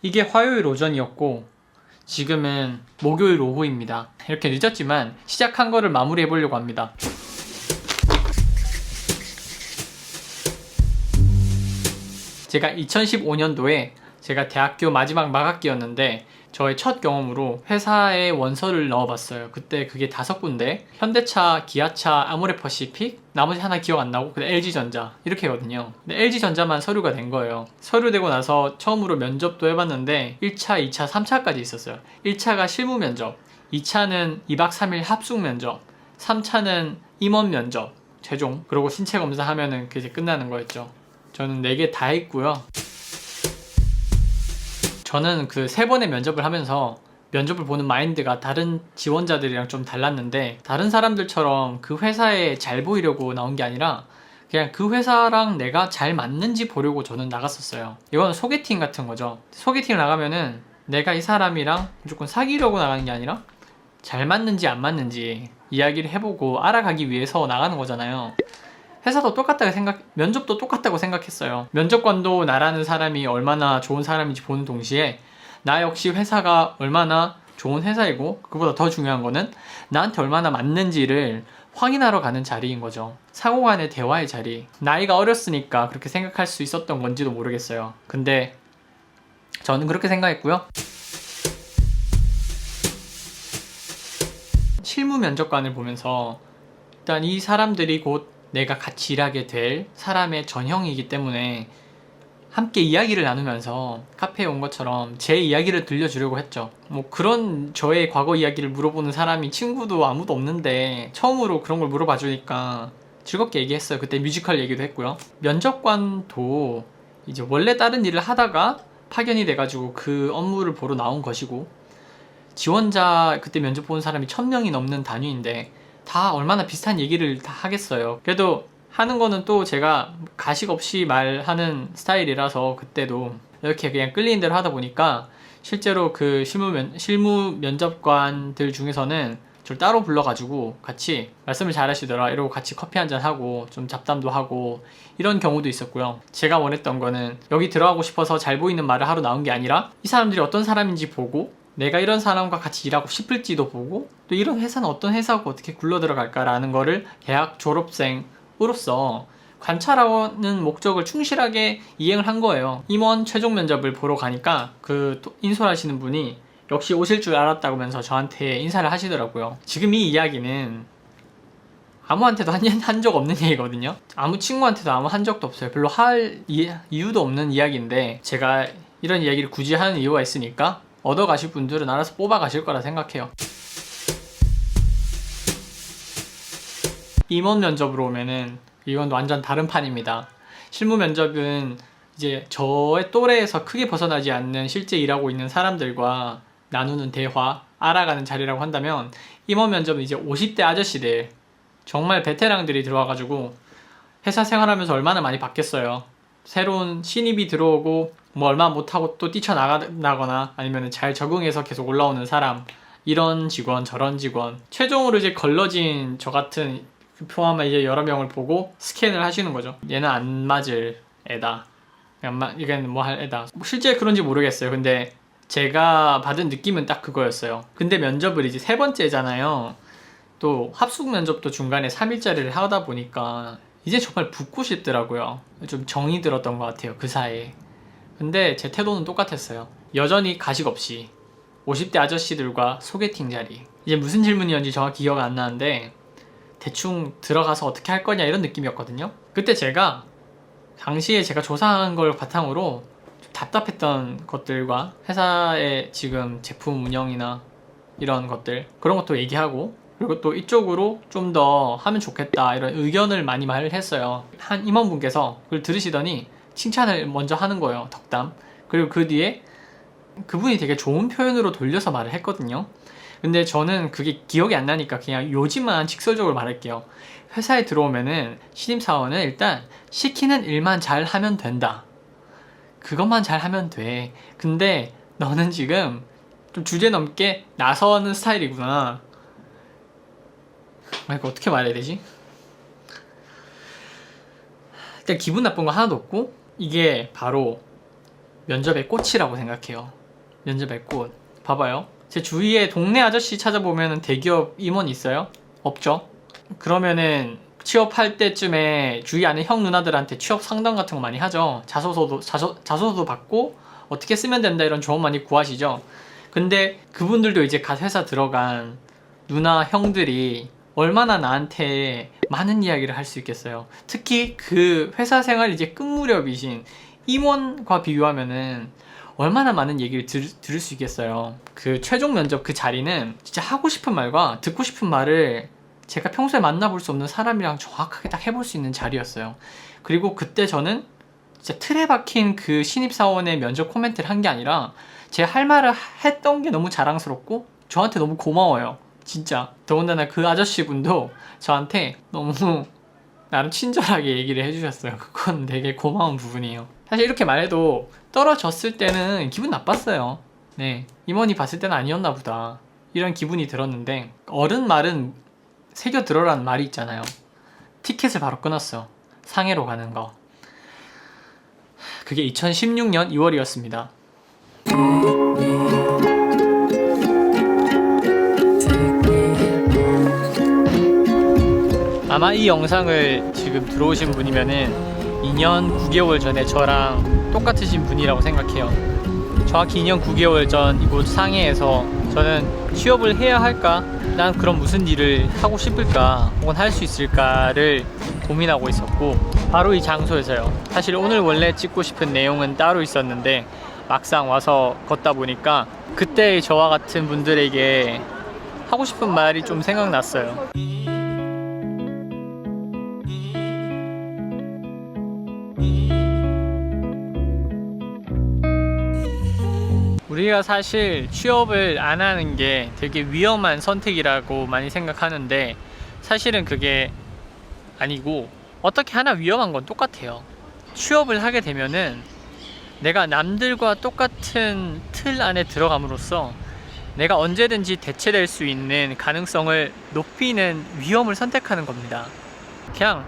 이게 화요일 오전이었고 지금은 목요일 오후입니다. 이렇게 늦었지만 시작한 거를 마무리해 보려고 합니다. 제가 2015년도에 제가 대학교 마지막 막학기였는데 저의 첫 경험으로 회사에 원서를 넣어봤어요. 그때 그게 5군데, 현대차, 기아차, 아모레퍼시픽, 나머지 하나 기억 안 나고 그다음 LG전자 이렇게거든요. 근데 LG전자만 서류가 된 거예요. 서류되고 나서 처음으로 면접도 해봤는데 1차, 2차, 3차까지 있었어요. 1차가 실무 면접, 2차는 2박 3일 합숙 면접, 3차는 임원 면접, 최종, 그리고 신체 검사하면은 그게 끝나는 거였죠. 저는 4개 다 했고요. 저는 그 3번의 면접을 하면서 면접을 보는 마인드가 다른 지원자들이랑 좀 달랐는데, 다른 사람들처럼 그 회사에 잘 보이려고 나온 게 아니라 그냥 그 회사랑 내가 잘 맞는지 보려고 저는 나갔었어요. 이건 소개팅 같은 거죠. 소개팅을 나가면은 내가 이 사람이랑 무조건 사귀려고 나가는 게 아니라 잘 맞는지 안 맞는지 이야기를 해보고 알아가기 위해서 나가는 거잖아요. 회사도 똑같다고 면접도 똑같다고 생각했어요. 면접관도 나라는 사람이 얼마나 좋은 사람인지 보는 동시에 나 역시 회사가 얼마나 좋은 회사이고, 그보다 더 중요한 거는 나한테 얼마나 맞는지를 확인하러 가는 자리인 거죠. 상호 간의 대화의 자리. 나이가 어렸으니까 그렇게 생각할 수 있었던 건지도 모르겠어요. 근데 저는 그렇게 생각했고요. 실무 면접관을 보면서 일단 이 사람들이 곧 내가 같이 일하게 될 사람의 전형이기 때문에 함께 이야기를 나누면서 카페에 온 것처럼 제 이야기를 들려주려고 했죠. 뭐 그런 저의 과거 이야기를 물어보는 사람이 친구도 아무도 없는데 처음으로 그런 걸 물어봐 주니까 즐겁게 얘기했어요. 그때 뮤지컬 얘기도 했고요. 면접관도 이제 원래 다른 일을 하다가 파견이 돼가지고 그 업무를 보러 나온 것이고, 지원자 그때 면접 본 사람이 1000명이 넘는 단위인데 다 얼마나 비슷한 얘기를 다 하겠어요. 그래도 하는 거는 또 제가 가식 없이 말하는 스타일이라서 그때도 이렇게 그냥 끌리는 대로 하다 보니까 실제로 그 실무 면접관들 중에서는 저를 따로 불러가지고 같이 말씀을 잘 하시더라 이러고 같이 커피 한잔 하고 좀 잡담도 하고 이런 경우도 있었고요. 제가 원했던 거는 여기 들어가고 싶어서 잘 보이는 말을 하러 나온 게 아니라 이 사람들이 어떤 사람인지 보고 내가 이런 사람과 같이 일하고 싶을지도 보고, 또 이런 회사는 어떤 회사고 어떻게 굴러 들어갈까라는 거를 대학 졸업생으로서 관찰하는 목적을 충실하게 이행을 한 거예요. 임원 최종 면접을 보러 가니까 그 인솔하시는 분이 역시 오실 줄 알았다고 하면서 저한테 인사를 하시더라고요. 지금 이 이야기는 아무한테도 한 적 없는 얘기거든요. 아무 친구한테도 아무 한 적도 없어요. 별로 할 이유도 없는 이야기인데 제가 이런 이야기를 굳이 하는 이유가 있으니까 얻어 가실 분들은 알아서 뽑아 가실 거라 생각해요. 임원 면접으로 오면은 이건 완전 다른 판입니다. 실무 면접은 이제 저의 또래에서 크게 벗어나지 않는 실제 일하고 있는 사람들과 나누는 대화, 알아가는 자리라고 한다면, 임원 면접은 이제 50대 아저씨들, 정말 베테랑들이 들어와가지고 회사 생활하면서 얼마나 많이 바뀌었어요. 새로운 신입이 들어오고 뭐 얼마 못하고 또 뛰쳐나가거나 아니면 잘 적응해서 계속 올라오는 사람, 이런 직원 저런 직원, 최종으로 이제 걸러진 저 같은 포함한 이제 여러 명을 보고 스캔을 하시는 거죠. 얘는 안 맞을 애다, 이건 뭐 할 애다. 실제 그런지 모르겠어요. 근데 제가 받은 느낌은 딱 그거였어요. 근데 면접을 이제 3번째잖아요. 또 합숙 면접도 중간에 3일짜리를 하다 보니까 이제 정말 붙고 싶더라고요. 좀 정이 들었던 것 같아요, 그 사이에. 근데 제 태도는 똑같았어요. 여전히 가식 없이 50대 아저씨들과 소개팅 자리. 이제 무슨 질문이었는지 정확히 기억 안 나는데 대충 들어가서 어떻게 할 거냐 이런 느낌이었거든요. 그때 제가 당시에 제가 조사한 걸 바탕으로 좀 답답했던 것들과 회사의 지금 제품 운영이나 이런 것들, 그런 것도 얘기하고, 그리고 또 이쪽으로 좀 더 하면 좋겠다 이런 의견을 많이 말을 했어요. 한 임원분께서 그걸 들으시더니 칭찬을 먼저 하는 거예요, 덕담. 그리고 그 뒤에 그분이 되게 좋은 표현으로 돌려서 말을 했거든요. 근데 저는 그게 기억이 안 나니까 그냥 요지만 직설적으로 말할게요. 회사에 들어오면은 신입사원은 일단 시키는 일만 잘 하면 된다. 그것만 잘 하면 돼. 근데 너는 지금 좀 주제 넘게 나서는 스타일이구나. 이거 어떻게 말해야 되지? 일단 기분 나쁜 거 하나도 없고, 이게 바로 면접의 꽃이라고 생각해요. 면접의 꽃. 봐봐요. 제 주위에 동네 아저씨 찾아보면 대기업 임원 있어요? 없죠? 그러면은 취업할 때쯤에 주위 아는 형 누나들한테 취업 상담 같은 거 많이 하죠. 자소서도 받고 어떻게 쓰면 된다 이런 조언 많이 구하시죠. 근데 그분들도 이제 갓 회사 들어간 누나 형들이 얼마나 나한테 많은 이야기를 할 수 있겠어요. 특히 그 회사 생활 이제 끝 무렵이신 임원과 비교하면은 얼마나 많은 얘기를 들을 수 있겠어요. 그 최종 면접 그 자리는 진짜 하고 싶은 말과 듣고 싶은 말을 제가 평소에 만나볼 수 없는 사람이랑 정확하게 딱 해볼 수 있는 자리였어요. 그리고 그때 저는 진짜 틀에 박힌 그 신입사원의 면접 코멘트를 한 게 아니라 제 할 말을 했던 게 너무 자랑스럽고 저한테 너무 고마워요. 진짜. 더군다나 그 아저씨 분도 저한테 너무 나름 친절하게 얘기를 해주셨어요. 그건 되게 고마운 부분이에요. 사실 이렇게 말해도 떨어졌을 때는 기분 나빴어요. 네, 임원이 봤을 때는 아니었나 보다 이런 기분이 들었는데 어른 말은 새겨 들어라는 말이 있잖아요. 티켓을 바로 끊었어. 상해로 가는 거. 그게 2016년 2월이었습니다. 아마 이 영상을 지금 들어오신 분이면은 2년 9개월 전에 저랑 똑같으신 분이라고 생각해요. 정확히 2년 9개월 전 이곳 상해에서 저는 취업을 해야 할까? 난 그럼 무슨 일을 하고 싶을까? 혹은 할 수 있을까를 고민하고 있었고 바로 이 장소에서요. 사실 오늘 원래 찍고 싶은 내용은 따로 있었는데 막상 와서 걷다 보니까 그때의 저와 같은 분들에게 하고 싶은 말이 좀 생각났어요. 우리가 사실 취업을 안 하는 게 되게 위험한 선택이라고 많이 생각하는데 사실은 그게 아니고 어떻게 하나 위험한 건 똑같아요. 취업을 하게 되면은 내가 남들과 똑같은 틀 안에 들어감으로써 내가 언제든지 대체될 수 있는 가능성을 높이는 위험을 선택하는 겁니다. 그냥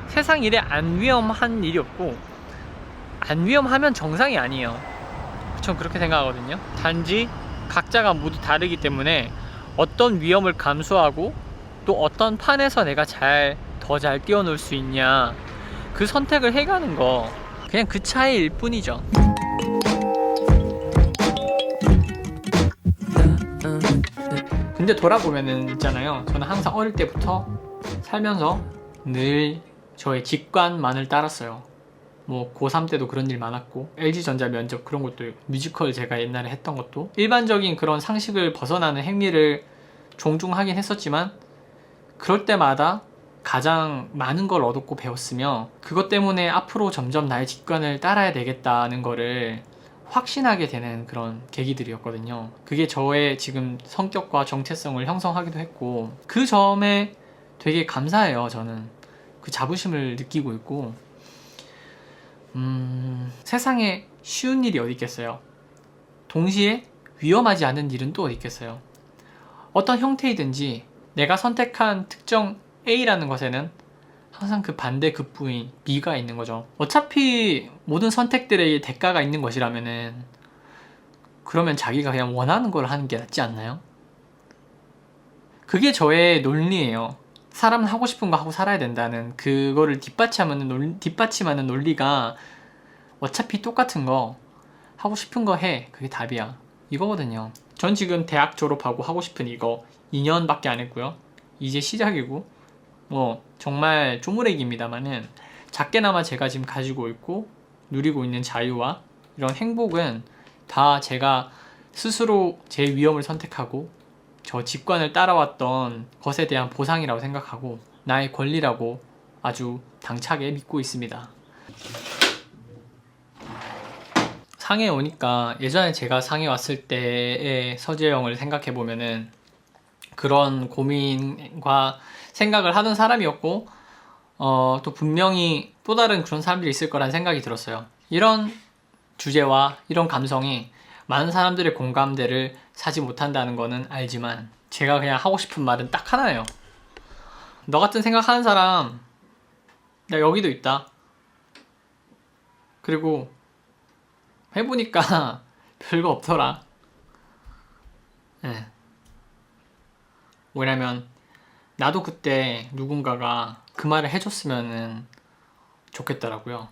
세상 일에 안 위험한 일이 없고 안 위험하면 정상이 아니에요. 전 그렇게 생각하거든요. 단지 각자가 모두 다르기 때문에 어떤 위험을 감수하고 또 어떤 판에서 내가 더 잘 뛰어놀 수 있냐 그 선택을 해가는 거 그냥 그 차이일 뿐이죠. 근데 돌아보면은 있잖아요. 저는 항상 어릴 때부터 살면서 늘 저의 직관만을 따랐어요. 뭐 고3 때도 그런 일 많았고 LG전자 면접 그런 것도 뮤지컬 제가 옛날에 했던 것도 일반적인 그런 상식을 벗어나는 행위를 종종 하긴 했었지만 그럴 때마다 가장 많은 걸 얻었고 배웠으며 그것 때문에 앞으로 점점 나의 직관을 따라야 되겠다는 거를 확신하게 되는 그런 계기들이었거든요. 그게 저의 지금 성격과 정체성을 형성하기도 했고 그 점에 되게 감사해요. 저는 그 자부심을 느끼고 있고 세상에 쉬운 일이 어디 있겠어요. 동시에 위험하지 않은 일은 또 어디 있겠어요. 어떤 형태이든지 내가 선택한 특정 A라는 것에는 항상 그 반대 극부인 B가 있는 거죠. 어차피 모든 선택들의 대가가 있는 것이라면은 그러면 자기가 그냥 원하는 걸 하는 게 낫지 않나요? 그게 저의 논리예요. 사람은 하고 싶은 거 하고 살아야 된다는 그거를 뒷받침하는 논리가 어차피 똑같은 거 하고 싶은 거 해. 그게 답이야. 이거거든요. 전 지금 대학 졸업하고 하고 싶은 이거 2년밖에 안 했고요. 이제 시작이고 뭐 정말 조무래기입니다만은 작게나마 제가 지금 가지고 있고 누리고 있는 자유와 이런 행복은 다 제가 스스로 제 위험을 선택하고 저 직관을 따라왔던 것에 대한 보상이라고 생각하고 나의 권리라고 아주 당차게 믿고 있습니다. 상해에 오니까 예전에 제가 상해 왔을 때의 서재영을 생각해보면은 그런 고민과 생각을 하던 사람이었고 또 분명히 또 다른 그런 사람들이 있을 거란 생각이 들었어요. 이런 주제와 이런 감성이 많은 사람들의 공감대를 사지 못한다는 거는 알지만 제가 그냥 하고 싶은 말은 딱 하나예요. 너 같은 생각하는 사람 나 여기도 있다. 그리고 해보니까 별거 없더라. 예. 왜냐면 나도 그때 누군가가 그 말을 해줬으면 좋겠더라고요.